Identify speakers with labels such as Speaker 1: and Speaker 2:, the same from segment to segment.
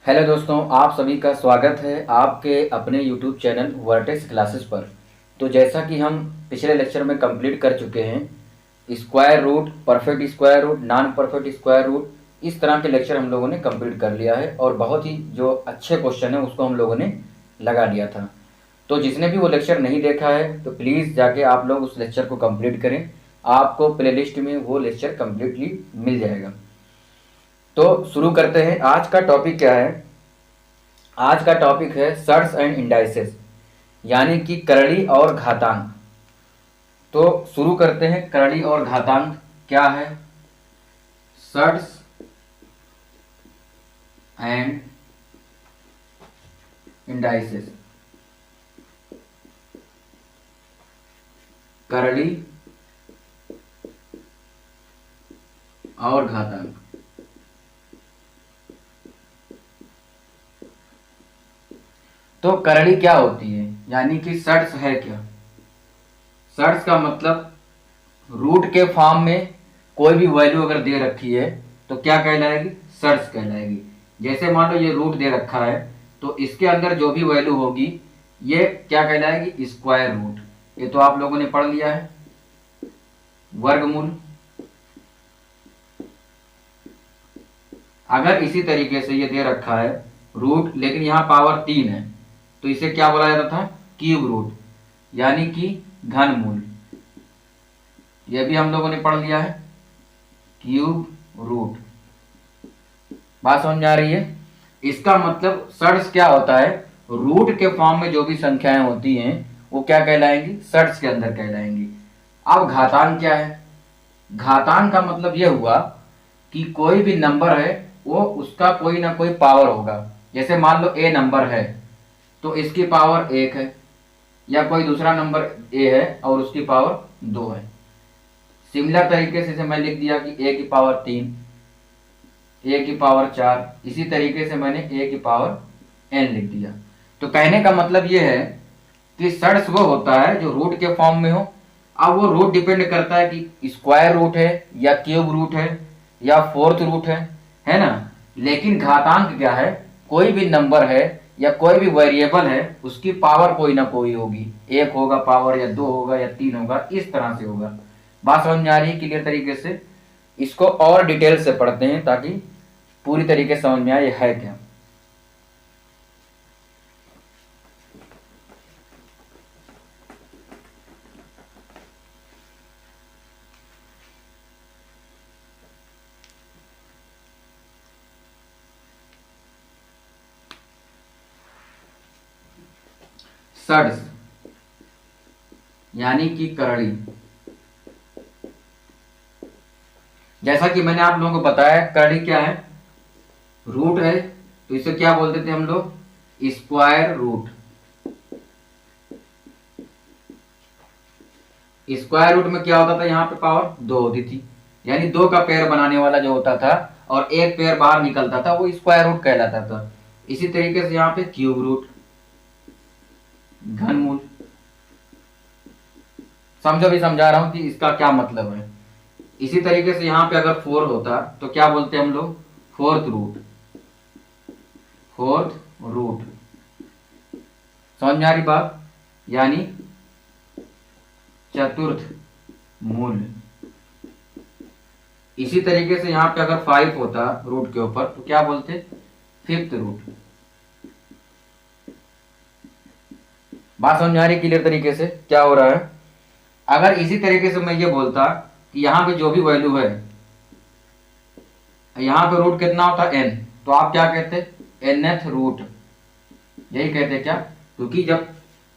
Speaker 1: Hello दोस्तों, आप सभी का स्वागत है आपके अपने यूट्यूब चैनल वर्टेक्स क्लासेस पर। तो जैसा कि हम पिछले लेक्चर में कंप्लीट कर चुके हैं, square root, perfect square root, non perfect square root, इस तरह के लेक्चर हम लोगों ने कंप्लीट कर लिया है और बहुत ही जो अच्छे क्वेश्चन है उसको हम लोगों ने लगा लिया था। तो जिसने भी वो लेक्चर नहीं देखा है तो प्लीज़ जाके आप लोग उस लेक्चर को कंप्लीट करें। आपको प्लेलिस्ट में वो लेक्चर कंप्लीटली मिल जाएगा। तो शुरू करते हैं। आज का टॉपिक क्या है? आज का टॉपिक है सर्ट्स एंड इंडाइसेस, यानी कि करड़ी और घातांक। तो शुरू करते हैं। करड़ी और घातांक क्या है? सर्ट्स एंड इंडाइसेस, करड़ी और घातांक। तो करड़ी क्या होती है, यानी कि सर्ट्स है क्या? सर्ट्स का मतलब रूट के फॉर्म में कोई भी वैल्यू अगर दे रखी है तो क्या कहलाएगी? सर्ट्स कहलाएगी। जैसे मान लो ये रूट दे रखा है तो इसके अंदर जो भी वैल्यू होगी ये क्या कहलाएगी? Square root. ये तो आप लोगों ने पढ़ लिया है, वर्गमूल। अगर इसी तरीके से ये दे रखा है रूट, लेकिन यहाँ पावर 3 है, तो इसे क्या बोला जाता था? क्यूब रूट, यानी कि घनमूल। यह भी हम लोगों ने पढ़ लिया है, क्यूब रूट। बात समझ में आ रही है? इसका मतलब सर्ट्स क्या होता है? रूट के फॉर्म में जो भी संख्याएं होती हैं वो क्या कहलाएंगी? सर्ट्स के अंदर कहलाएंगी। अब घातांक क्या है? घातांक का मतलब यह हुआ कि कोई भी नंबर है वो उसका कोई ना कोई पावर होगा। जैसे मान लो ए नंबर है तो इसकी पावर 1 है, या कोई दूसरा नंबर ए है और उसकी पावर 2 है। सिमिलर तरीके से मैं लिख दिया कि ए की पावर 3, ए की पावर 4, इसी तरीके से मैंने ए की पावर एन लिख दिया। तो कहने का मतलब ये है कि सर्ट्स वो होता है जो रूट के फॉर्म में हो। अब वो रूट डिपेंड करता है कि स्क्वायर रूट है या क्यूब रूट है या फोर्थ रूट है ना। लेकिन घातांक क्या है? कोई भी नंबर है या कोई भी वेरिएबल है उसकी पावर कोई ना कोई होगी। 1 होगा पावर, या 2 होगा, या 3 होगा, इस तरह से होगा। बात समझ में आ रही है क्लियर तरीके से? इसको और डिटेल से पढ़ते हैं ताकि पूरी तरीके से समझ में आए ये है क्या। सर्ट्स यानी कि करड़ी। जैसा कि मैंने आप लोगों को बताया, करड़ी क्या है? रूट है, तो इसे क्या बोलते थे हम लोग? Square root. स्क्वायर रूट में क्या होता था? यहाँ पे पावर 2 होती थी, यानी 2 का पेयर बनाने वाला जो होता था और एक पेयर बाहर निकलता था वो स्क्वायर रूट कहलाता था। इसी तरीके से यहाँ पे क्यूब रूट, घनमूल। समझो, भी समझा रहा हूं कि इसका क्या मतलब है। इसी तरीके से यहाँ पे अगर 4 होता तो क्या बोलते हम लोग? Fourth root. फोर्थ रूट, समझ में आ रही बात? यानी चतुर्थ मूल। इसी तरीके से यहाँ पे अगर 5 होता रूट के ऊपर तो क्या बोलते? Fifth root. बात समझ में आ रही क्लियर तरीके से क्या हो रहा है? अगर इसी तरीके से मैं ये बोलता कि यहाँ पे जो भी वैल्यू है, यहाँ पे रूट कितना होता? n, तो आप क्या कहते? nth root. यही कहते क्या? क्योंकि जब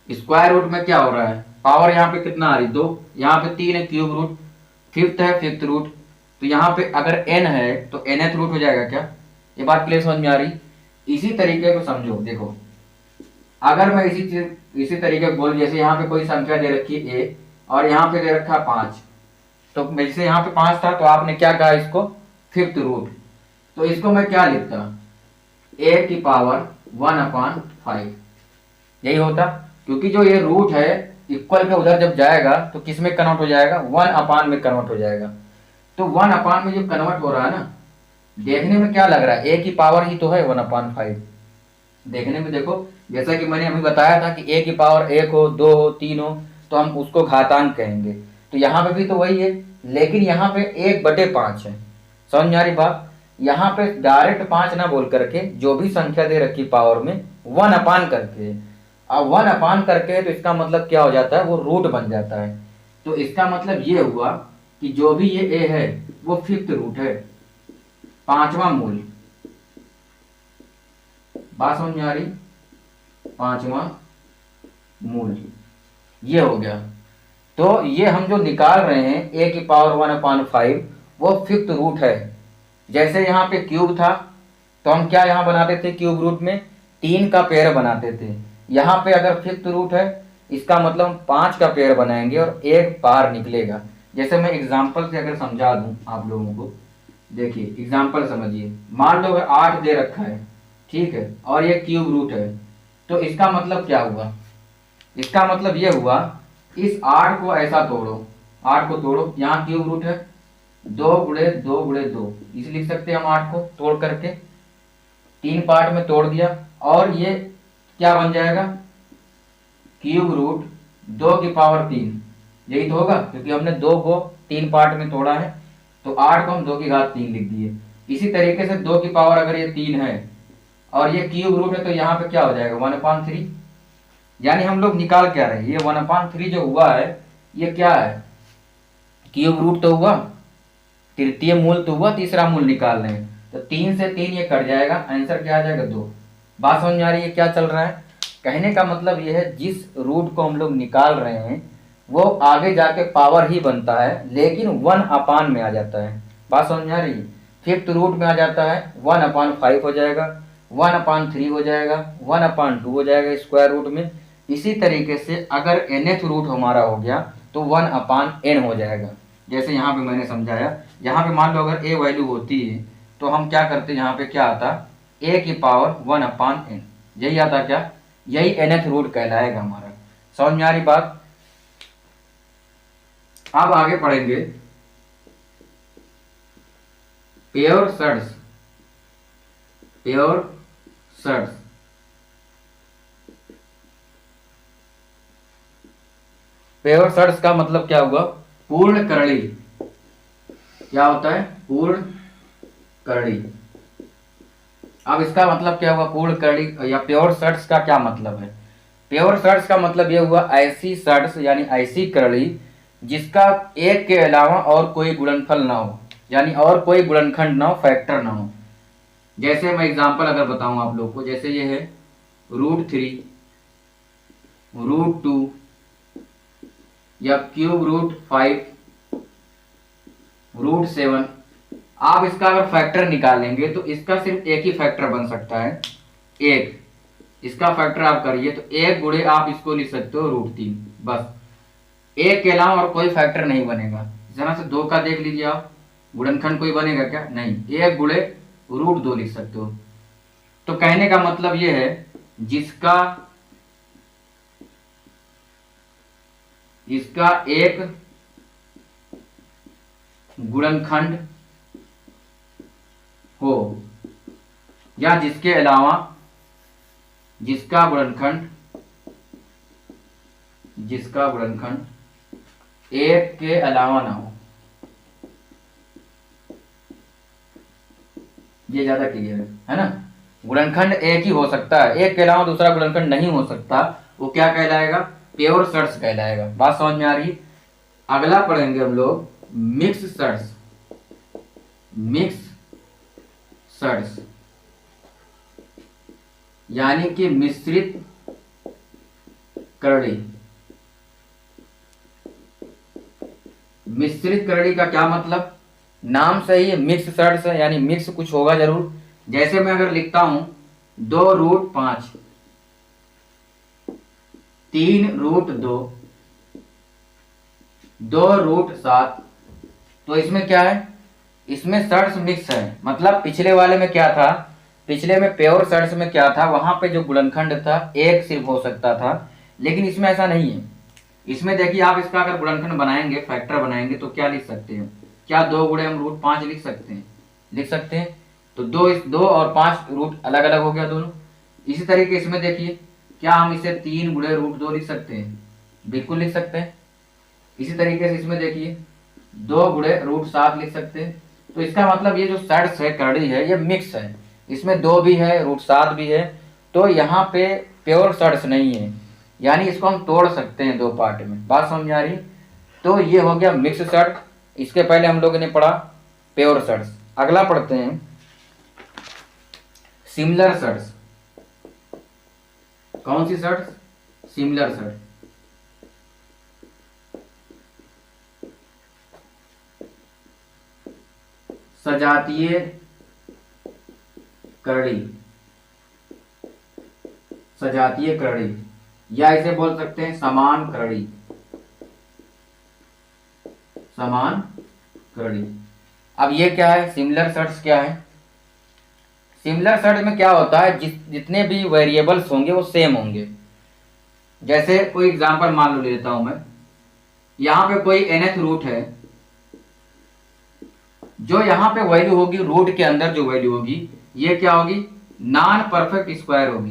Speaker 1: स्क्वायर रूट में क्या हो रहा है? पावर यहाँ पे कितना आ रही? 2, यहाँ पे 3 है क्यूब रूट, फिफ्थ है फिफ्थ रूट। तो यहाँ पे अगर n है तो nth रूट हो जाएगा क्या? ये बात क्लियर समझ में आ रही? इसी तरीके को समझो। देखो, अगर मैं इसी तरीके बोल, जैसे यहाँ पे कोई संख्या दे रखी है a और यहाँ पे दे रखा 5, तो जैसे यहाँ पे 5 था तो आपने क्या कहा? इसको फिफ्थ रूट। तो इसको मैं क्या लिखता? a की पावर 1/5। यही होता, क्योंकि जो ये रूट है इक्वल के उधर जब जाएगा तो किस में कन्वर्ट हो जाएगा? 1 अपान में कन्वर्ट हो जाएगा। तो 1 अपान में जो कन्वर्ट हो रहा है ना, देखने में क्या लग रहा है, ए की पावर ही तो है 1/5। देखने में देखो, जैसा कि मैंने अभी बताया था कि ए की पावर 1 हो, 2 हो, 3 हो तो हम उसको घातांक कहेंगे। तो यहाँ पे भी तो वही है, लेकिन यहाँ पे 1/5 है। समझ में आ रही बात? यहाँ पे डायरेक्ट 5 ना बोल करके जो भी संख्या दे रखी पावर में 1 करके, अब 1 करके है तो इसका मतलब क्या हो जाता है, वो रूट बन जाता है। तो इसका मतलब ये हुआ कि जो भी ये ए है वो फिफ्थ रूट है, 5वां मूल। बात समझ में आ रही? 5वां मूल ये हो गया। तो ये हम जो निकाल रहे हैं ए की पावर 1/5 वो फिफ्थ रूट है। जैसे यहाँ पे क्यूब था तो हम क्या यहाँ बनाते थे, क्यूब रूट में 3 का पेयर बनाते थे। यहाँ पे अगर फिफ्थ रूट है इसका मतलब हम 5 का पेयर बनाएंगे और एक बाहर निकलेगा। जैसे मैं एग्जाम्पल से अगर समझा दूं आप लोगों को, देखिए एग्जाम्पल समझिए। मान लो अगर 8 दे रखा है, ठीक है, और ये क्यूब रूट है, तो इसका मतलब क्या हुआ, इसका मतलब ये हुआ इस 8 को ऐसा तोड़ो, 8 को तोड़ो, यहाँ क्यूब रूट है, 2 गुणे 2 गुणे 2 इसे लिख सकते हैं हम 8 को तोड़ करके, 3 पार्ट में तोड़ दिया और ये क्या बन जाएगा, क्यूब रूट 2 की पावर 3। यही तो होगा क्योंकि हमने 2 को 3 पार्ट में तोड़ा है, तो 8 को हम 2 की घात 3 लिख दिए। इसी तरीके से 2 की पावर अगर ये 3 है और ये क्यूब रूट है तो यहाँ पे क्या हो जाएगा 1/3। यानी हम लोग निकाल क्या रहे हैं, ये 1/3 जो हुआ है ये क्या है, क्यूब रूट तो हुआ, तृतीय मूल तो हुआ, तीसरा मूल निकाल रहे हैं। तो 3 से 3 ये कट जाएगा, आंसर क्या आ जाएगा 2। बात समझ में आ रही है क्या चल रहा है? कहने का मतलब ये है जिस रूट को हम लोग निकाल रहे हैं वो आगे जाके पावर ही बनता है, लेकिन 1 में आ जाता है। बात समझ में आ रही है? फिफ्थ रूट में आ जाता है 1/5 हो जाएगा, 1/3 हो जाएगा, 1/2 हो जाएगा स्क्वायर रूट में। इसी तरीके से अगर nth रूट हमारा हो गया तो 1/n हो जाएगा। जैसे यहाँ पे मैंने समझाया, यहाँ पे मान लो अगर a वैल्यू होती है तो हम क्या करते, यहाँ पे क्या आता, a की पावर 1/n, यही आता क्या, यही nth रूट कहलाएगा हमारा। समझ में आ रही बात? अब आगे पढ़ेंगे pure surds. Pure surds pure surds का मतलब क्या हुआ, पूर्ण करड़ी। क्या होता है, पूर्ण करड़ी। अब इसका मतलब क्या हुआ, पूर्ण करड़ी या प्योर सर्ट्स का क्या मतलब है? प्योर सर्ट्स का मतलब यह हुआ ऐसी सर्ट्स यानी ऐसी करड़ी जिसका एक के अलावा और कोई गुणनफल ना हो, यानी और कोई गुणनखंड ना हो, फैक्टर ना हो। जैसे मैं एग्जांपल अगर बताऊं आप लोग को, जैसे ये है √3, √2 या क्यूब √5, √7। आप इसका अगर फैक्टर निकालेंगे तो इसका सिर्फ एक ही फैक्टर बन सकता है, एक। इसका फैक्टर आप करिए तो 1 गुणे आप इसको लिख सकते हो √3, बस। एक के अलावा और कोई फैक्टर नहीं बनेगा। इस तरह से 2 का देख लीजिए आप, गुणनखंड कोई बनेगा क्या, नहीं, 1 गुणे √2 लिख सकते हो। तो कहने का मतलब यह है जिसका इसका एक गुणनखंड हो या जिसके अलावा जिसका गुणनखंड एक के अलावा ना हो, ये ज्यादा क्लियर है ना। गुणनखंड एक ही हो सकता है, एक के अलावा दूसरा गुणनखंड नहीं हो सकता, वो क्या कहलाएगा, प्योर सर्ट्स कहलाएगा। बात समझ में आ रही? अगला पढ़ेंगे हम लोग मिक्स सर्ट्स। मिक्स सर्ट्स यानी कि मिश्रित करड़ी। मिश्रित करड़ी का क्या मतलब, नाम से ही मिक्स सर्ट्स है, यानी मिक्स कुछ होगा जरूर। जैसे मैं अगर लिखता हूं 2√5, 3√2, 2√7, तो इसमें क्या है, इसमें सर्ट्स मिक्स है। मतलब पिछले वाले में क्या था, पिछले में प्योर सर्ट्स में क्या था, वहां पे जो गुणनखंड था एक सिर्फ हो सकता था, लेकिन इसमें ऐसा नहीं है। इसमें देखिए आप इसका अगर गुणनखंड बनाएंगे, फैक्टर बनाएंगे तो क्या लिख सकते हैं, क्या 2 गुणे हम √5 लिख सकते हैं, लिख सकते हैं। तो दो और 5 रूट अलग अलग हो गया दोनों। इसी तरीके इसमें देखिए, क्या हम इसे 3 गुणे √2 लिख सकते हैं? बिल्कुल लिख सकते हैं। इसी तरीके से इसमें देखिए 2 गुणे √7 लिख सकते हैं। तो इसका मतलब ये जो षड्स है, करड़ी है, ये मिक्स है, इसमें 2 भी है, √7 भी है। तो यहाँ पे प्योर षड्स नहीं है, यानी इसको हम तोड़ सकते हैं 2 पार्ट में। बात समझ आ रही? तो ये हो गया मिक्स षड। इसके पहले हम लोगों ने पढ़ा प्योर षड्स। अगला पढ़ते हैं सिमिलर षड्स। कौन सी षड्स? सिमिलर षड। सजातीय करड़ी, सजातीय करड़ी, या इसे बोल सकते हैं समान करड़ी, समान करड़ी। अब ये क्या है? सिमिलर षड्स क्या है? सिमिलर षड में क्या होता है, जितने भी वेरिएबल्स होंगे वो सेम होंगे। जैसे कोई एग्जांपल मान लो, ले लेता हूं मैं। यहां पे कोई nth रूट है, जो यहाँ पे वैल्यू होगी, रूट के अंदर जो वैल्यू होगी, ये क्या होगी? नॉन परफेक्ट स्क्वायर होगी।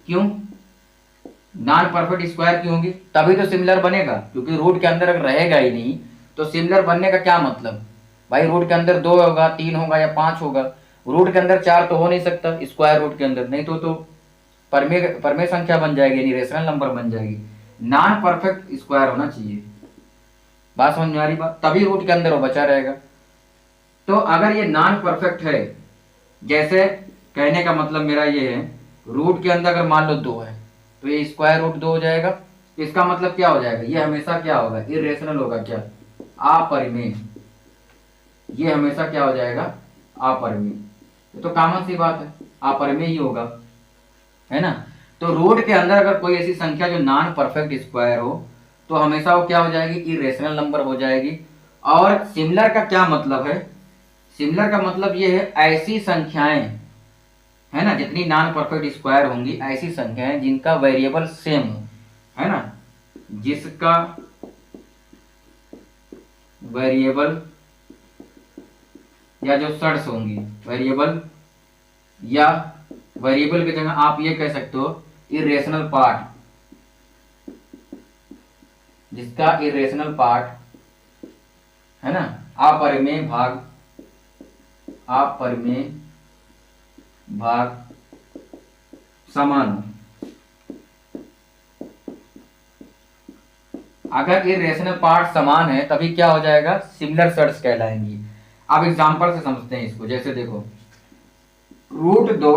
Speaker 1: क्यों नॉन परफेक्ट स्क्वायर क्यों होगी? तभी तो सिमिलर बनेगा, क्योंकि रूट के अंदर अगर रहेगा ही नहीं तो सिमिलर बनने का क्या मतलब? भाई रूट के अंदर 2 होगा, 3 होगा या 5 होगा, रूट के अंदर 4 तो हो नहीं सकता स्क्वायर रूट के अंदर, नहीं तो परमेय संख्या बन जाएगी, यानी रेशनल नंबर बन जाएगी। नॉन परफेक्ट स्क्वायर होना चाहिए। बात समझ में आ रही? बात तभी रूट के अंदर वो बचा रहेगा। तो अगर ये नॉन परफेक्ट है, जैसे कहने का मतलब मेरा ये है, रूट के अंदर अगर मान लो 2 है तो ये स्क्वायर रूट 2 हो जाएगा। तो इसका मतलब क्या हो जाएगा? ये हमेशा क्या होगा? इरेशनल होगा। क्या? अपरिमेय। ये हमेशा क्या हो जाएगा? अपरिमेय। ये तो कॉमन सी बात है, अपरिमेय ही होगा, है ना। तो रूट के अंदर अगर कोई ऐसी संख्या जो नॉन परफेक्ट स्क्वायर हो तो हमेशा वो क्या हो जाएगी? इरेशनल नंबर हो जाएगी। और सिमिलर का क्या मतलब है? सिमिलर का मतलब ये है ऐसी संख्याएं, है ना, जितनी नॉन परफेक्ट स्क्वायर होंगी, ऐसी संख्याएं जिनका वेरिएबल सेम हो, है ना, जिसका वेरिएबल या जो षड्स होंगी, वेरिएबल या वेरिएबल की जगह आप ये कह सकते हो इरेशनल पार्ट, जिसका इरेशनल पार्ट, है ना, अपरिमेय भाग, अपरिमेय भाग समान हो। अगर इरेशनल पार्ट समान है तभी क्या हो जाएगा? सिमिलर षड्स कहलाएंगी। अब एग्जांपल से समझते हैं इसको। जैसे देखो, √2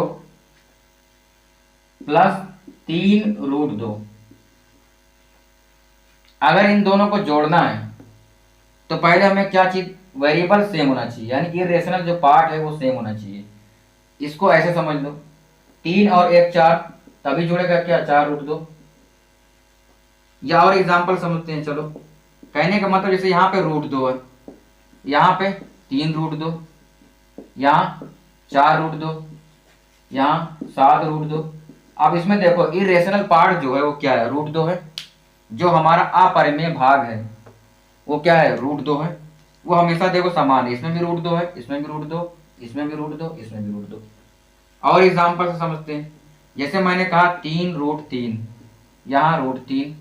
Speaker 1: प्लस 3√2, अगर इन दोनों को जोड़ना है तो पहले हमें क्या चीज? वेरिएबल सेम होना चाहिए, यानी कि रेशनल जो पार्ट है वो सेम होना चाहिए। इसको ऐसे समझ लो, 3 और 1 4, तभी जुड़ेगा क्या? 4√2। या और एग्जांपल समझते हैं। चलो, कहने का मतलब जैसे यहाँ पे √2 है, यहाँ पे 3√2, यहाँ 4√2, यहाँ 7√2। अब इसमें देखो इरेशनल पार्ट जो है वो क्या है? √2 है। जो हमारा अपरिमेय भाग है वो क्या है? √2 है। वो हमेशा देखो समान है, इसमें भी √2 है, इसमें भी √2, इसमें भी √2, इसमें भी √2। और एग्जांपल से समझते हैं। जैसे मैंने कहा 3√3, यहाँ √3,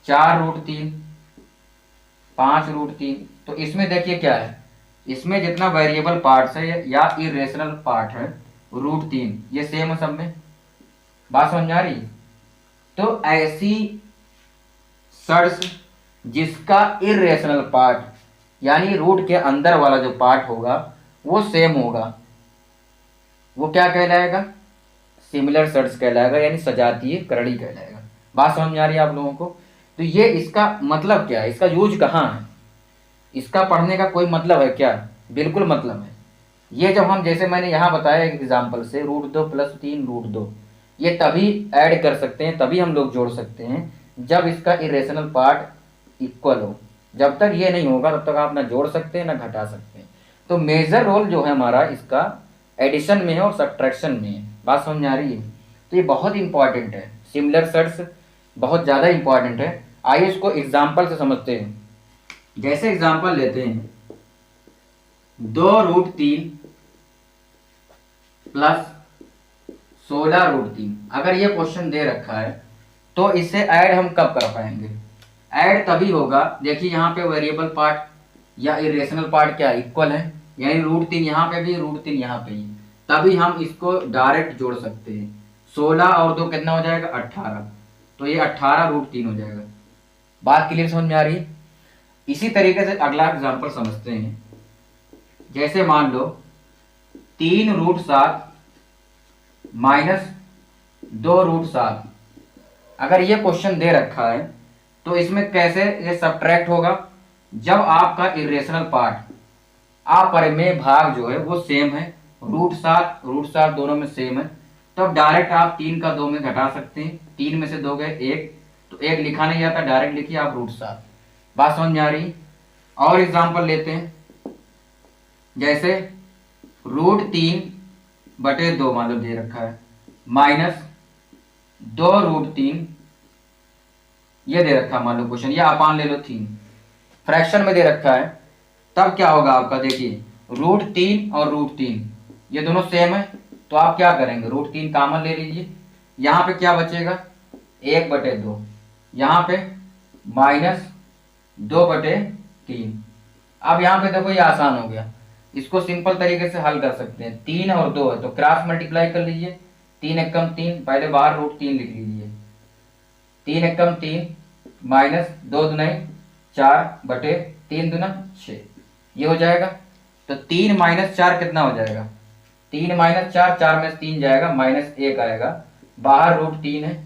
Speaker 1: 4√3, 5√3। तो इसमें देखिए क्या है, इसमें जितना वेरिएबल पार्ट्स है या इरेशनल पार्ट है √3, ये सेम है सब में। बात समझ आ रही? तो ऐसी षड्स जिसका इरेशनल पार्ट, यानी रूट के अंदर वाला जो पार्ट होगा वो सेम होगा, वो क्या कहलाएगा? सिमिलर षड्स कहलाएगा, यानी सजातीय करड़ी कहलाएगा। बात समझ में आ रही है आप लोगों को? तो ये इसका मतलब क्या है? इसका यूज कहाँ है? इसका पढ़ने का कोई मतलब है क्या? बिल्कुल मतलब है। ये जब हम, जैसे मैंने यहाँ बताया एक एग्जाम्पल से, √2 प्लस 3√2, ये तभी ऐड कर सकते हैं, तभी हम लोग जोड़ सकते हैं जब इसका इरेशनल पार्ट इक्वल हो। जब तक ये नहीं होगा तब तक आप ना जोड़ सकते हैं ना घटा सकते हैं। तो मेजर रोल जो है हमारा इसका एडिशन में है और सब्ट्रैक्शन में है। बात समझ आ रही है? तो ये बहुत इंपॉर्टेंट है, सिमिलर षड्स बहुत ज़्यादा इंपॉर्टेंट है। आइए इसको एग्जाम्पल से समझते हैं। जैसे एग्जाम्पल लेते हैं, 2√3 प्लस 16√3। अगर ये क्वेश्चन दे रखा है तो इसे ऐड हम कब कर पाएंगे? ऐड तभी होगा, देखिए यहाँ पे वेरिएबल पार्ट या इरेशनल पार्ट क्या इक्वल है, यानी √3 यहाँ पे भी √3 यहाँ पे ही, तभी हम इसको डायरेक्ट जोड़ सकते हैं। 16 और 2 कितना हो जाएगा? 18। तो ये 18√3 हो जाएगा। बात क्लियर समझ में आ रही है? इसी तरीके से अगला एग्जाम्पल समझते हैं। जैसे मान लो 3√7 माइनस 2√7। अगर ये क्वेश्चन दे रखा है तो इसमें कैसे ये सब्ट्रैक्ट होगा? जब आपका इरेशनल पार्ट अपरिमेय भाग जो है वो सेम है, √7 दोनों में सेम है, तब डायरेक्ट आप 3 का 2 में घटा सकते हैं। 3 में से 2 गए 1, तो 1 लिखा नहीं जाता, डायरेक्ट लिखिए आप √7। बात समझ में आ रही? और एग्जांपल लेते हैं। जैसे √3/2 मान लो दे रखा है, माइनस 2√3 ये दे रखा है मान लो क्वेश्चन, या अपान ले लो 3, फ्रैक्शन में दे रखा है, तब क्या होगा आपका? देखिए √3 और √3 ये दोनों सेम है, तो आप क्या करेंगे? √3 कॉमन ले लीजिए, यहाँ पे क्या बचेगा? 1/2, यहाँ पे माइनस 2/3। अब यहाँ पे देखो ये आसान हो गया, इसको सिंपल तरीके से हल कर सकते हैं। 3 और 2 है तो क्रॉस मल्टीप्लाई कर लीजिए, 3 एकम 3, पहले बाहर √3 लिख लीजिए, 3 एकम 3 माइनस 2 दूना 4/3 दूना 6, ये हो जाएगा। तो 3 - 4 कितना हो जाएगा? 3 - 4, 4 में से 3 जाएगा, -1 आएगा, बाहर √3 है,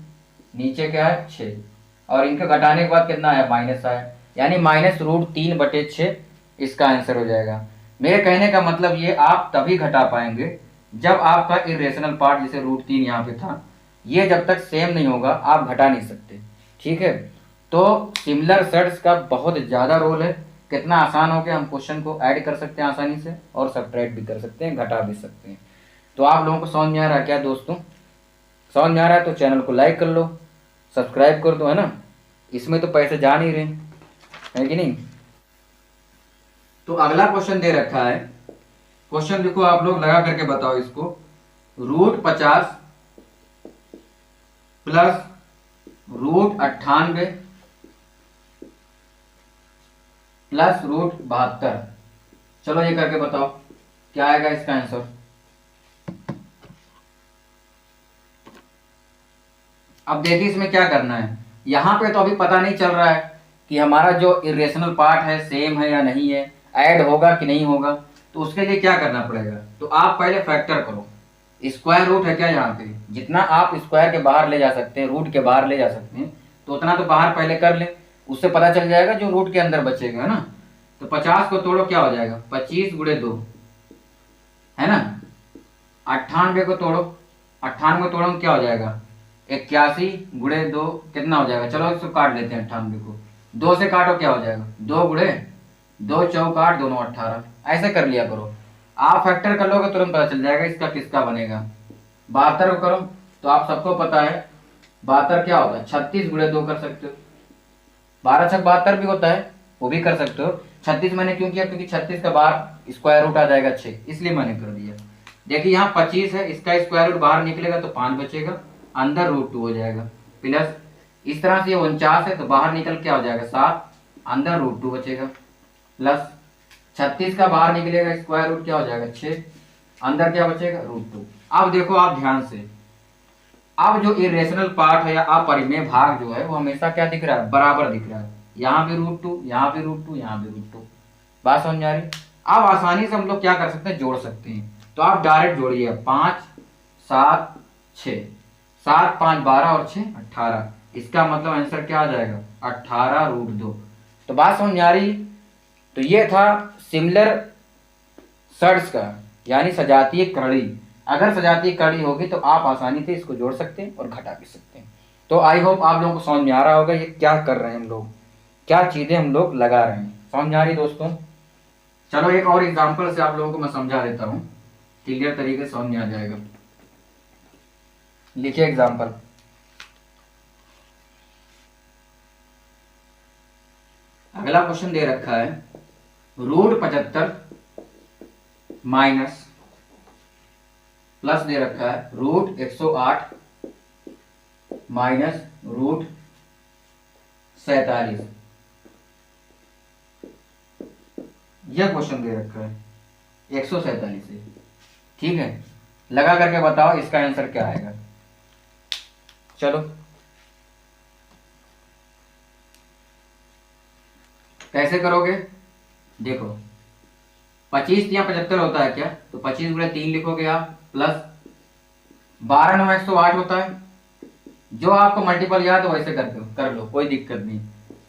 Speaker 1: नीचे क्या है? 6, और इनका घटाने के बाद कितना आया? माइनस आया, यानी -√3/6 इसका आंसर हो जाएगा। मेरे कहने का मतलब ये आप तभी घटा पाएंगे जब आपका इरेशनल पार्ट, जैसे √3 यहाँ पे था, ये जब तक सेम नहीं होगा आप घटा नहीं सकते। ठीक है, तो सिमिलर सेट्स का बहुत ज़्यादा रोल है। कितना आसान हो गया, हम क्वेश्चन को ऐड कर सकते हैं आसानी से और सब्ट्रैक्ट भी कर सकते हैं, घटा भी सकते हैं। तो आप लोगों को समझ में आ रहा है क्या दोस्तों? समझ में आ रहा है तो चैनल को लाइक कर लो, सब्सक्राइब कर दो, है ना, इसमें तो पैसे जा नहीं रहे, है कि नहीं? तो अगला क्वेश्चन दे रखा है, क्वेश्चन देखो आप लोग लगा करके बताओ इसको। √50 प्लस √98 प्लस √72, चलो ये करके बताओ क्या आएगा इसका आंसर। अब देखिए इसमें क्या करना है, यहाँ पे तो अभी पता नहीं चल रहा है कि हमारा जो इरेशनल पार्ट है सेम है या नहीं है, ऐड होगा कि नहीं होगा। तो उसके लिए क्या करना पड़ेगा? तो आप पहले फैक्टर करो, स्क्वायर रूट है क्या यहाँ पे, जितना आप स्क्वायर के बाहर ले जा सकते हैं, रूट के बाहर ले जा सकते हैं, तो उतना तो बाहर पहले कर ले, उससे पता चल जाएगा जो रूट के अंदर बचेगा, है ना। तो 50 को तोड़ो, क्या हो जाएगा? 25 × 2, है ना। 98 को तोड़ो, 98 को तोड़ो क्या हो जाएगा? 81 × 2 कितना हो जाएगा? चलो इसको काट लेते हैं, 98 को 2 से काटो, क्या हो जाएगा? 2 × 2 चौक 8, दोनों 18। ऐसे कर लिया करो, आप फैक्टर कर लोगे तुरंत पता चल जाएगा इसका किसका बनेगा। 72 को करो तो आप सबको पता है 72 क्या होता है? 36 × 2 कर सकते हो, 12 छक 72 भी होता है, वो भी कर सकते हो। 36 मैंने क्यों किया? क्योंकि 36 का बाहर स्क्वायर रूट आ जाएगा 6, इसलिए मैंने कर दिया। देखिए यहाँ 25 है, इसका स्क्वायर रूट बाहर निकलेगा तो 5 बचेगा, अंदर √2 हो जाएगा, प्लस इस तरह से ये 49 है तो बाहर निकल क्या हो जाएगा? 7, अंदर √2 बचेगा, प्लस 36 का बाहर निकलेगा स्क्वायर रूट क्या हो जाएगा? 6, अंदर क्या बचेगा? √2। अब देखो आप ध्यान से, अब जो इरेशनल पार्ट है या अपरिमेय भाग जो है वो हमेशा क्या दिख रहा है? बराबर दिख रहा है, यहाँ भी √2, यहाँ भी √2, यहाँ भी √2। बात समझ आ रही? अब आसानी से हम लोग क्या कर सकते हैं? जोड़ सकते हैं। तो आप डायरेक्ट जोड़िए, 5 7 6, 7 5 12 और 6 18, इसका मतलब आंसर क्या आ जाएगा? 18√2। तो बात समझ आ रही? तो ये था सिमिलर सर्ट्स का, यानी सजातीय कड़ी। अगर सजातीय कड़ी होगी तो आप आसानी से इसको जोड़ सकते हैं और घटा भी सकते हैं। तो आई होप आप लोगों को समझ में आ रहा होगा ये क्या कर रहे हैं हम लोग, क्या चीजें हम लोग लगा रहे हैं। समझ में आ रही दोस्तों? चलो एक और एग्जांपल से आप लोगों को मैं समझा देता हूँ, क्लियर तरीके से समझ में आ जाएगा। लिखिए एग्जांपल, अगला क्वेश्चन दे रखा है √75 माइनस प्लस दे रखा है रूट 108 माइनस रूट 47। यह क्वेश्चन दे रखा है 147 से। ठीक है, लगा करके बताओ इसका आंसर क्या आएगा। चलो कैसे करोगे, देखो 25 या 75 होता है क्या, तो 25 गुणे 3 लिखोगे आप, प्लस 12 9 108 होता है। जो आपको मल्टीपल याद हो वैसे कर लो, कोई दिक्कत नहीं,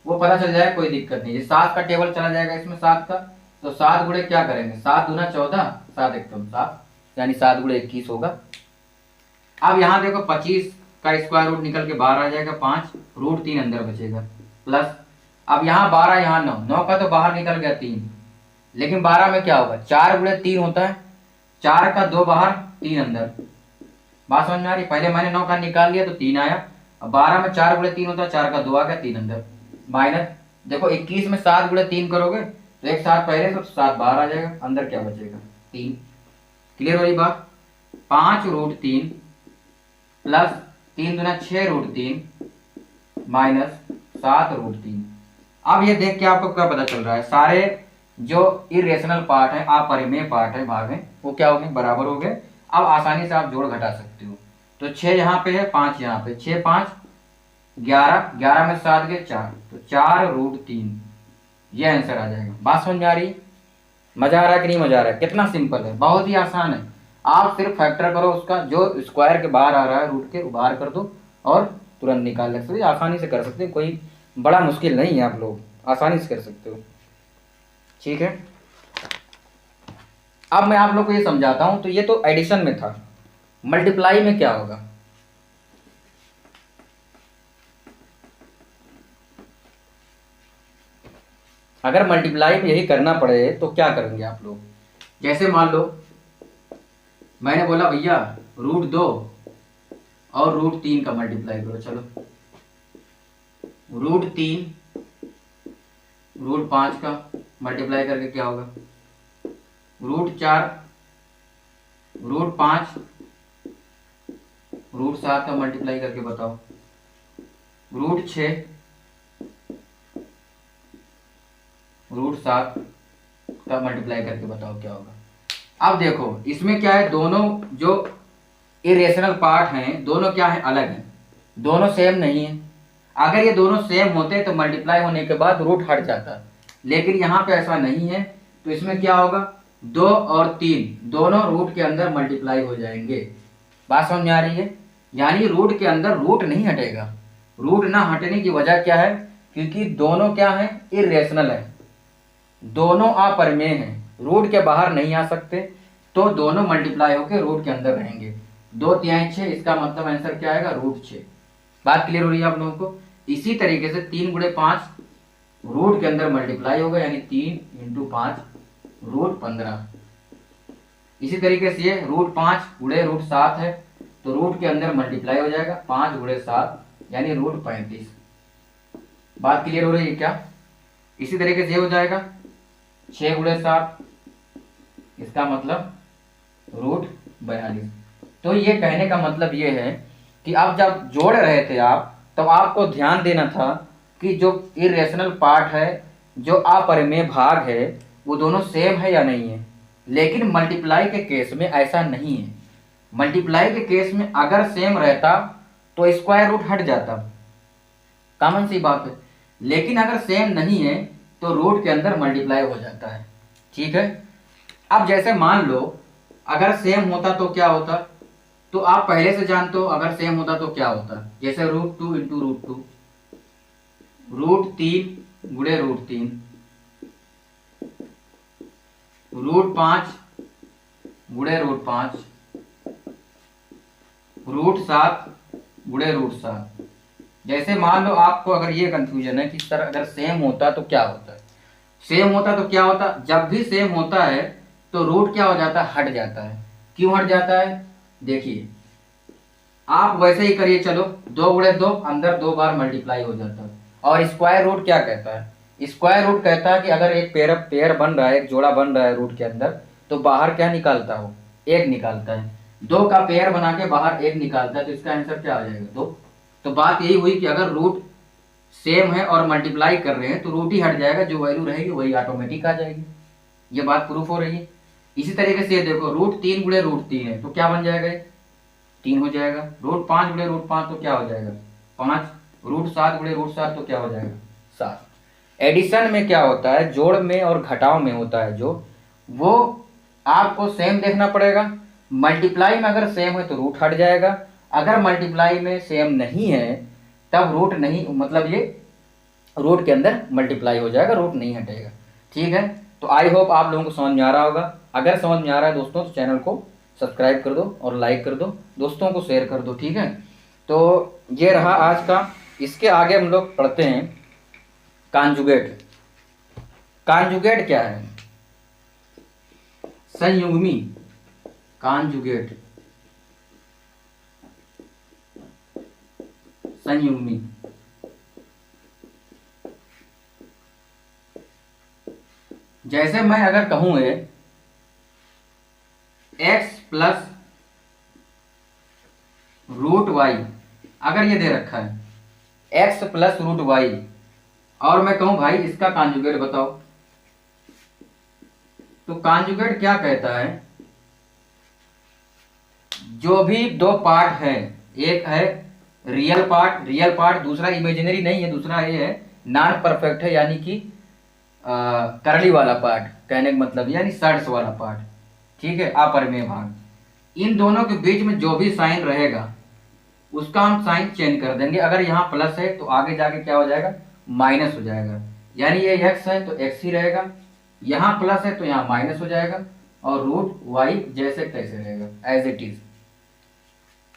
Speaker 1: वो पता चल जाए, कोई दिक्कत नहीं। 7 का टेबल चला जाएगा इसमें 7 का, तो 7 गुणे क्या करेंगे, 7 दूना 14, 7 एकम 7, यानी 7 गुणे 21 होगा। अब यहाँ देखो 25 का स्क्वायर रूट निकल के बाहर आ जाएगा 5, रूट 3 अंदर बचेगा, प्लस अब यहाँ 12 यहाँ 9, 9 का तो बाहर निकल गया 3, लेकिन 12 में क्या होगा, 4 गुणे 3 होता है, 4 का 2 बाहर 3 अंदर। बात समझ में आ रही, पहले मैंने 9 का निकाल लिया तो 3 आया, अब 12 में 4 गुणे 3 होता है, 4 का 2 आ गया, 3 अंदर, माइनस देखो 21 में 7 गुणे 3 करोगे तो एक 7 पहले तो 7 बाहर आ जाएगा, अंदर क्या बचेगा 3। क्लियर हो रही बात, 5 रूट 3 प्लस 3 दूना 6 रूट 3 माइनस 7 रूट 3। अब ये देख के आपको क्या पता चल रहा है, सारे जो इरेशनल पार्ट है, अपरिमेय पार्ट है, भाग है, वो क्या हो गए, बराबर हो गए। अब आसानी से आप जोड़ घटा सकते हो, तो 6 यहाँ पे है, 5 यहाँ पे, 6 5 11, 11 में 7 गए 4, तो 4 रूट 3, ये आंसर आ जाएगा। बात समझ में आ रही, मजा आ रहा है कि नहीं मजा आ रहा है, कितना सिंपल है, बहुत ही आसान है। आप सिर्फ फैक्टर करो उसका, जो स्क्वायर के बाहर आ रहा है रूट के वो बाहर कर दो और तुरंत निकाल सकते हो, आसानी से कर सकते हो, कोई बड़ा मुश्किल नहीं है, आप लोग आसानी से कर सकते हो। ठीक है, अब मैं आप लोग को ये समझाता हूं, तो ये तो एडिशन में था, मल्टीप्लाई में क्या होगा। अगर मल्टीप्लाई में यही करना पड़े तो क्या करेंगे आप लोग, जैसे मान लो मैंने बोला भैया रूट 2 और रूट 3 का मल्टीप्लाई करो, चलो रूट 3 रूट 5 का मल्टीप्लाई करके क्या होगा, रूट 4 रूट 5 रूट 7 का मल्टीप्लाई करके बताओ, रूट 6 रूट 7 का मल्टीप्लाई करके बताओ क्या होगा। अब देखो इसमें क्या है, दोनों जो इरेशनल पार्ट हैं दोनों क्या है, अलग हैं, दोनों सेम नहीं है। अगर ये दोनों सेम होते तो मल्टीप्लाई होने के बाद रूट हट जाता, लेकिन यहाँ पे ऐसा नहीं है, तो इसमें क्या होगा, 2 और 3 दोनों रूट के अंदर मल्टीप्लाई हो जाएंगे। बात समझ में आ रही है, यानी रूट के अंदर रूट नहीं हटेगा। रूट ना हटने की वजह क्या है, क्योंकि दोनों क्या है, इरेशनल है, दोनों अपरिमेय हैं, रूट के बाहर नहीं आ सकते, तो दोनों मल्टीप्लाई होकर रूट के अंदर रहेंगे। 2 तिहाई 6, इसका मतलब आंसर क्या आएगा, रूट 6। बात क्लियर हो रही है आप लोगों को। इसी तरीके से 3 गुणे 5 रूट के अंदर मल्टीप्लाई होगा, यानी 3 इंटू 5 रूट 15। इसी तरीके से ये रूट 5 गुणे रूट 7 है, तो रूट के अंदर मल्टीप्लाई हो जाएगा 5 गुणे 7 यानी रूट 35। बात क्लियर हो रही है क्या। इसी तरीके से ये हो जाएगा 6 गुणे 7, इसका मतलब रूट 42। तो ये कहने का मतलब ये है कि आप जब जोड़ रहे थे आप, तब आपको ध्यान देना था कि जो इरेशनल पार्ट है, जो अपरिमेय भाग है, वो दोनों सेम है या नहीं है। लेकिन मल्टीप्लाई के केस में ऐसा नहीं है। मल्टीप्लाई के केस में अगर सेम रहता तो स्क्वायर रूट हट जाता, कॉमन सी बात है। लेकिन अगर सेम नहीं है तो रूट के अंदर मल्टीप्लाई हो जाता है। ठीक है, अब जैसे मान लो अगर सेम होता तो क्या होता, तो आप पहले से जानते हो अगर सेम होता तो क्या होता। जैसे रूट 2 इंटू रूट 2, रूट 3 गुणे रूट 3, रूट 5 गुणे रूट 5, रूट 7 गुणे रूट 7। जैसे मान लो आपको अगर ये कंफ्यूजन है कि सर अगर सेम होता तो क्या होता है, सेम होता तो क्या होता, जब भी सेम होता है तो रूट क्या हो जाता है, हट जाता है। क्यों हट जाता है, देखिए आप वैसे ही करिए, चलो 2 गुणे 2 अंदर 2 बार मल्टीप्लाई हो जाता है। और स्क्वायर रूट क्या कहता है, स्क्वायर रूट कहता है कि अगर एक पेयर बन रहा है, एक जोड़ा बन रहा है रूट के अंदर, तो बाहर क्या निकालता हो, 1 निकालता है। 2 का पेयर बना के बाहर 1 निकालता है तो इसका आंसर क्या आ जाएगा 2। तो बात यही हुई कि अगर रूट सेम है और मल्टीप्लाई कर रहे हैं तो रूट ही हट जाएगा, जो वैल्यू रहेगी वही ऑटोमेटिक आ जाएगी। ये बात प्रूफ हो रही है। इसी तरीके से देखो रूट 3 गुणे रूट 3 है तो क्या बन जाएगा, 3 हो जाएगा। रूट 5 गुणे रूट 5 तो क्या हो जाएगा 5। रूट 7 गुणे रूट 7 तो क्या हो जाएगा 7। एडिशन में क्या होता है, जोड़ में और घटाव में होता है जो, वो आपको सेम देखना पड़ेगा। मल्टीप्लाई में अगर सेम है तो रूट हट जाएगा, अगर मल्टीप्लाई में सेम नहीं है तब रूट नहीं, मतलब ये रूट के अंदर मल्टीप्लाई हो जाएगा, रूट नहीं हटेगा। ठीक है, तो आई होप आप लोगों को समझ में आ रहा होगा। अगर समझ में आ रहा है दोस्तों तो चैनल को सब्सक्राइब कर दो और लाइक कर दो, दोस्तों को शेयर कर दो। ठीक है, तो ये रहा आज का। इसके आगे हम लोग पढ़ते हैं कॉन्जुगेट। कॉन्जुगेट क्या है, संयुग्मी। कॉन्जुगेट संयुग्मी। जैसे मैं अगर कहूं एक्स प्लस रूट वाई, अगर ये दे रखा है एक्स प्लस रूट वाई, और मैं कहूं भाई इसका कॉन्जुगेट बताओ, तो कॉन्जुगेट क्या कहता है, जो भी दो पार्ट है, एक है रियल पार्ट, दूसरा इमेजिनरी नहीं है, दूसरा ये है नॉन परफेक्ट है, यानी कि करली वाला पार्ट, कहने का मतलब यानी सर्ट्स वाला पार्ट। ठीक है, अपरिमेय भाग, इन दोनों के बीच में जो भी साइन रहेगा उसका हम साइन चेंज कर देंगे। अगर यहाँ प्लस है तो आगे जाके क्या हो जाएगा माइनस हो जाएगा, यानी ये एक्स है तो एक्स ही रहेगा, यहाँ प्लस है तो यहाँ माइनस हो जाएगा, और रूट वाई जैसे तैसे रहेगा एज इट इज।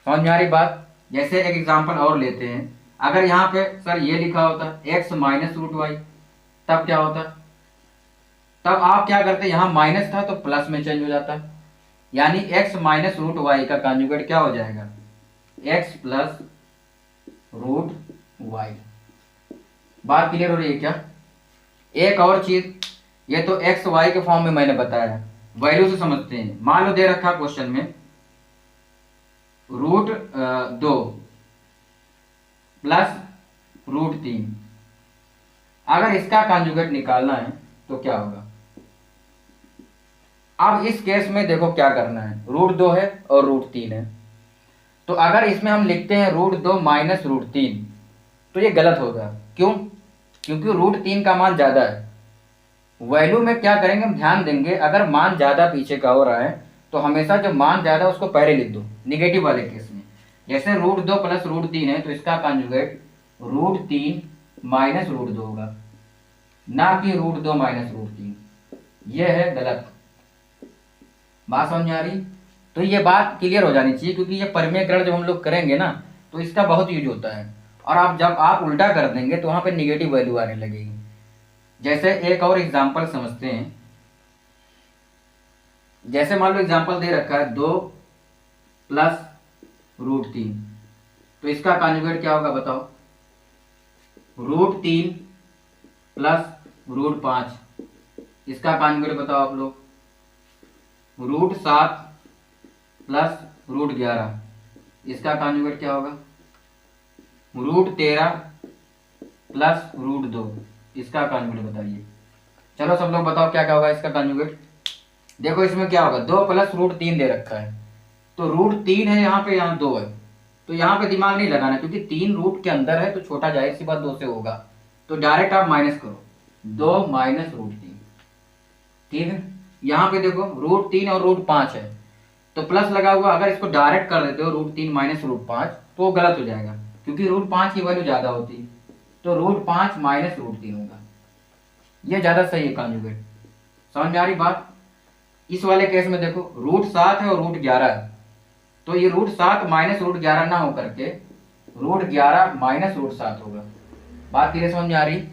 Speaker 1: समझ में आ रही बात। जैसे एक एग्जांपल और लेते हैं, अगर यहाँ पे सर ये लिखा होता एक्स माइनस रूट वाई, तब क्या होता, तब आप क्या करते, यहाँ माइनस था तो प्लस में चेंज हो जाता, यानी एक्स माइनस रूट वाई का कॉन्जुगेट क्या हो जाएगा एक्स प्लस रूट वाई। बात क्लियर हो रही है क्या। एक और चीज, ये तो एक्स वाई के फॉर्म में मैंने बताया, वैल्यू से समझते हैं। मान लो दे रखा क्वेश्चन में रूट 2 प्लस रूट 3, अगर इसका कॉन्जुगेट निकालना है तो क्या होगा। अब इस केस में देखो क्या करना है, रूट 2 है और रूट 3 है, तो अगर इसमें हम लिखते हैं रूट 2 माइनस रूट 3 तो ये गलत होगा। क्यों, क्योंकि रूट 3 का मान ज्यादा है। वैल्यू में क्या करेंगे, हम ध्यान देंगे, अगर मान ज्यादा पीछे का हो रहा है तो हमेशा जो मान ज्यादा उसको पहले लिख दो निगेटिव वाले केस में। जैसे रूट 2 प्लस रूट 3 है तो इसका कॉन्जुगेट रूट 3 माइनस रूट 2 होगा, ना कि रूट 2 माइनस रूट 3। यह है गलत। बात समझ में आ रही। तो ये बात क्लियर हो जानी चाहिए, क्योंकि ये परिमेयकरण जब हम लोग करेंगे ना तो इसका बहुत यूज होता है, और आप जब आप उल्टा कर देंगे तो वहां पे निगेटिव वैल्यू आने लगेगी। जैसे एक और एग्जांपल समझते हैं, जैसे मान लो एग्जांपल दे रखा है 2 प्लस रूट 3, तो इसका कॉन्जुगेट क्या होगा बताओ, रूट 3 प्लस रूट 5, इसका कॉन्जुगेट बताओ आप लोग, रूट 7 प्लस रूट 11, इसका कॉन्जुगेट क्या होगा, रूट 13 प्लस रूट 2, इसका कॉन्जुगेट बताइए। चलो सब लोग बताओ क्या क्या होगा इसका कॉन्जुगेट। देखो इसमें क्या होगा, 2 प्लस रूट 3 दे रखा है, तो रूट 3 है यहाँ पे, यहाँ 2 है, तो यहाँ पे दिमाग नहीं लगाना, क्योंकि 3 रूट के अंदर है तो छोटा जाहिर सी बात 2 से होगा, तो डायरेक्ट आप माइनस करो, 2 माइनस रूट 3। ठीक है, यहाँ पे देखो रूट 3 और रूट 5 है तो प्लस लगा हुआ, अगर इसको डायरेक्ट कर देते हो रूट 3 माइनस रूट 5 तो वो गलत हो जाएगा, क्योंकि रूट 5 की वैल्यू ज्यादा होती है, तो रूट 5 माइनस रूट 3 होगा, ये ज्यादा सही है कॉन्जुगेट। समझ में आ रही बात। इस वाले केस में देखो रूट 7 है और रूट 11 है, तो ये रूट 7 माइनस रूट 11 ना हो करके रूट 11 माइनस रूट 7 होगा। बात क्लियर समझ में आ रही।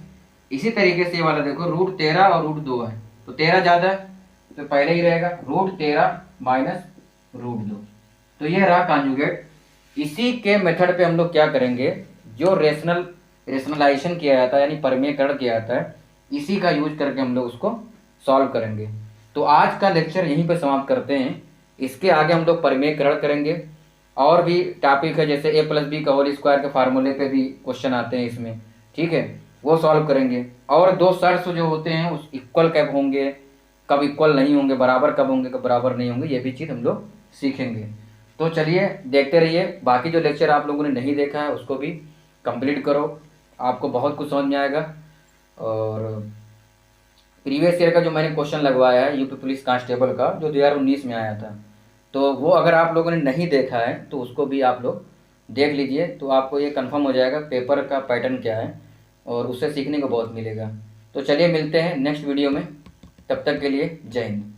Speaker 1: इसी तरीके से ये वाला देखो रूट 13 और रूट 2 है, तो 13 ज्यादा है तो पहले ही रहेगा रूट 13 माइनस रूट 2, तो ये रहा कॉन्जुगेट। इसी के मेथड पे हम लोग क्या करेंगे, जो रेशनलाइजेशन किया जाता है यानी परिमेयकरण किया जाता है, इसी का यूज करके हम लोग उसको सॉल्व करेंगे। तो आज का लेक्चर यहीं पे समाप्त करते हैं। इसके आगे हम लोग परिमेयकरण करेंगे। और भी टॉपिक है, जैसे a+b का होल स्क्वायर के फार्मूले पे भी क्वेश्चन आते हैं इसमें, ठीक है, वो सॉल्व करेंगे। और दो शर्त जो होते हैं उस इक्वल कब होंगे, कब इक्वल नहीं होंगे, बराबर कब होंगे, कब बराबर नहीं होंगे, ये भी चीज़ हम लोग सीखेंगे। तो चलिए देखते रहिए। बाकी जो लेक्चर आप लोगों ने नहीं देखा है उसको भी कंप्लीट करो, आपको बहुत कुछ समझ में आएगा। और प्रीवियस ईयर का जो मैंने क्वेश्चन लगवाया है यूपी पुलिस कांस्टेबल का, जो 2019 में आया था, तो वो अगर आप लोगों ने नहीं देखा है तो उसको भी आप लोग देख लीजिए, तो आपको ये कंफर्म हो जाएगा पेपर का पैटर्न क्या है, और उससे सीखने को बहुत मिलेगा। तो चलिए मिलते हैं नेक्स्ट वीडियो में, तब तक के लिए जय हिंद।